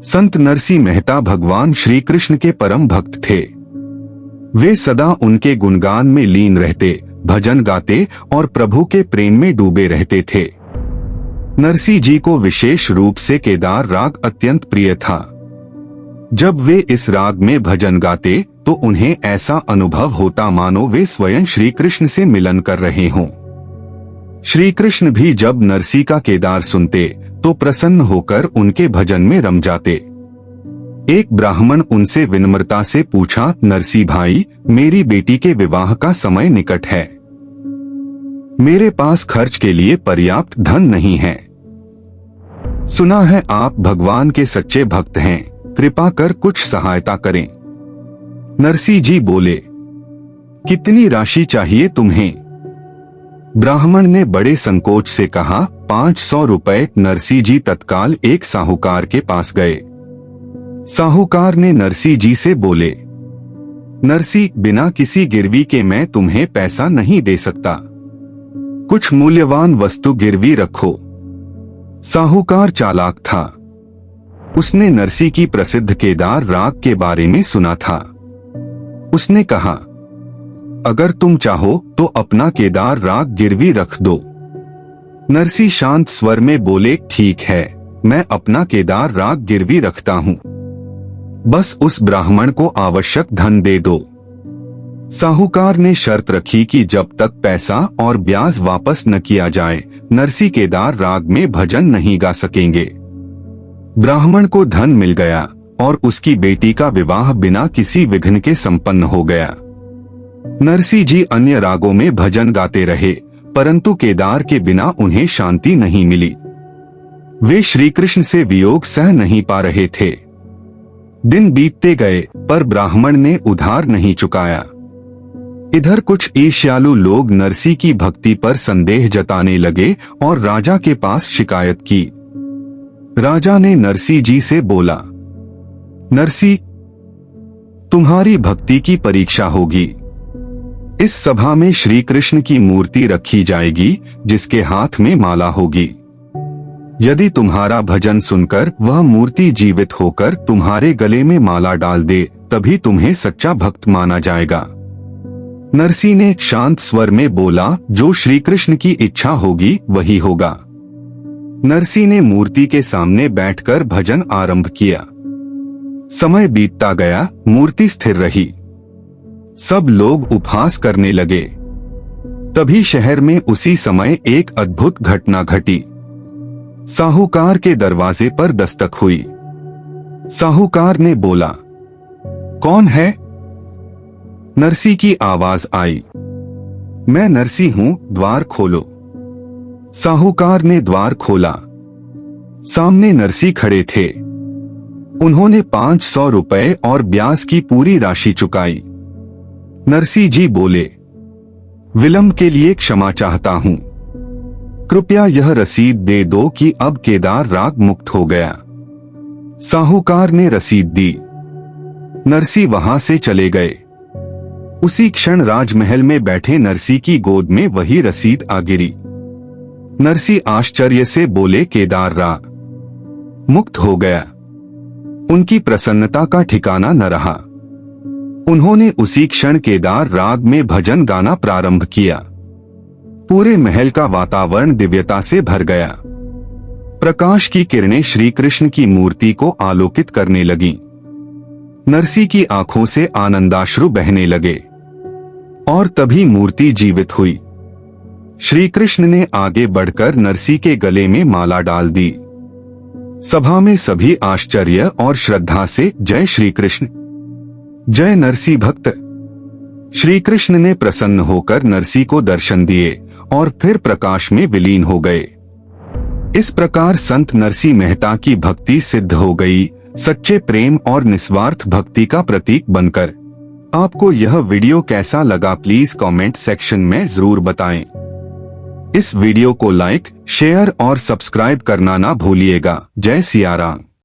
संत नरसी मेहता भगवान श्री कृष्ण के परम भक्त थे। वे सदा उनके गुणगान में लीन रहते, भजन गाते और प्रभु के प्रेम में डूबे रहते थे। नरसी जी को विशेष रूप से केदार राग अत्यंत प्रिय था। जब वे इस राग में भजन गाते तो उन्हें ऐसा अनुभव होता मानो वे स्वयं श्री कृष्ण से मिलन कर रहे हों। श्री कृष्ण भी जब नरसी का केदार सुनते तो प्रसन्न होकर उनके भजन में रम जाते। एक ब्राह्मण उनसे विनम्रता से पूछा, नरसी भाई, मेरी बेटी के विवाह का समय निकट है। मेरे पास खर्च के लिए पर्याप्त धन नहीं है। सुना है आप भगवान के सच्चे भक्त हैं, कृपा कर कुछ सहायता करें। नरसी जी बोले, कितनी राशि चाहिए तुम्हें? ब्राह्मण ने बड़े संकोच से कहा, 500 रुपए। नरसी जी तत्काल एक साहूकार के पास गए। साहूकार ने नरसी जी से बोले, नरसी, बिना किसी गिरवी के मैं तुम्हें पैसा नहीं दे सकता। कुछ मूल्यवान वस्तु गिरवी रखो। साहूकार चालाक था। उसने नरसी की प्रसिद्ध केदार राग के बारे में सुना था। उसने कहा, अगर तुम चाहो तो अपना केदार राग गिरवी रख दो। नरसी शांत स्वर में बोले, ठीक है, मैं अपना केदार राग गिरवी रखता हूं। बस उस ब्राह्मण को आवश्यक धन दे दो। साहूकार ने शर्त रखी कि जब तक पैसा और ब्याज वापस न किया जाए, नरसी केदार राग में भजन नहीं गा सकेंगे। ब्राह्मण को धन मिल गया और उसकी बेटी का विवाह बिना किसी विघ्न के संपन्न हो गया। नरसी जी अन्य रागों में भजन गाते रहे, परंतु केदार के बिना उन्हें शांति नहीं मिली। वे श्री कृष्ण से वियोग सह नहीं पा रहे थे। दिन बीतते गए पर ब्राह्मण ने उधार नहीं चुकाया। इधर कुछ ईर्ष्यालु लोग नरसी की भक्ति पर संदेह जताने लगे और राजा के पास शिकायत की। राजा ने नरसी जी से बोला, नरसी, तुम्हारी भक्ति की परीक्षा होगी। इस सभा में श्री कृष्ण की मूर्ति रखी जाएगी जिसके हाथ में माला होगी। यदि तुम्हारा भजन सुनकर वह मूर्ति जीवित होकर तुम्हारे गले में माला डाल दे, तभी तुम्हें सच्चा भक्त माना जाएगा। नरसी ने शांत स्वर में बोला, जो श्री कृष्ण की इच्छा होगी वही होगा। नरसी ने मूर्ति के सामने बैठकर भजन आरंभ किया। समय बीतता गया, मूर्ति स्थिर रही। सब लोग उपहास करने लगे। तभी शहर में उसी समय एक अद्भुत घटना घटी। साहूकार के दरवाजे पर दस्तक हुई। साहूकार ने बोला, कौन है? नरसी की आवाज आई, मैं नरसी हूं, द्वार खोलो। साहूकार ने द्वार खोला। सामने नरसी खड़े थे। उन्होंने 500 रुपए और ब्याज की पूरी राशि चुकाई। नरसी जी बोले, विलंब के लिए क्षमा चाहता हूं। कृपया यह रसीद दे दो कि अब केदार राग मुक्त हो गया। साहूकार ने रसीद दी। नरसी वहां से चले गए। उसी क्षण राजमहल में बैठे नरसी की गोद में वही रसीद आ गिरी। नरसी आश्चर्य से बोले, केदार राग मुक्त हो गया। उनकी प्रसन्नता का ठिकाना न रहा। उन्होंने उसी क्षण केदार राग में भजन गाना प्रारंभ किया। पूरे महल का वातावरण दिव्यता से भर गया। प्रकाश की किरणें श्री कृष्ण की मूर्ति को आलोकित करने लगीं। नरसी की आंखों से आनंदाश्रु बहने लगे और तभी मूर्ति जीवित हुई। श्री कृष्ण ने आगे बढ़कर नरसी के गले में माला डाल दी। सभा में सभी आश्चर्य और श्रद्धा से जय श्री कृष्ण, जय नरसी भक्त। श्री कृष्ण ने प्रसन्न होकर नरसी को दर्शन दिए और फिर प्रकाश में विलीन हो गए। इस प्रकार संत नरसी मेहता की भक्ति सिद्ध हो गई, सच्चे प्रेम और निस्वार्थ भक्ति का प्रतीक बनकर। आपको यह वीडियो कैसा लगा प्लीज कमेंट सेक्शन में जरूर बताएं। इस वीडियो को लाइक, शेयर और सब्सक्राइब करना ना भूलिएगा। जय सिया राम।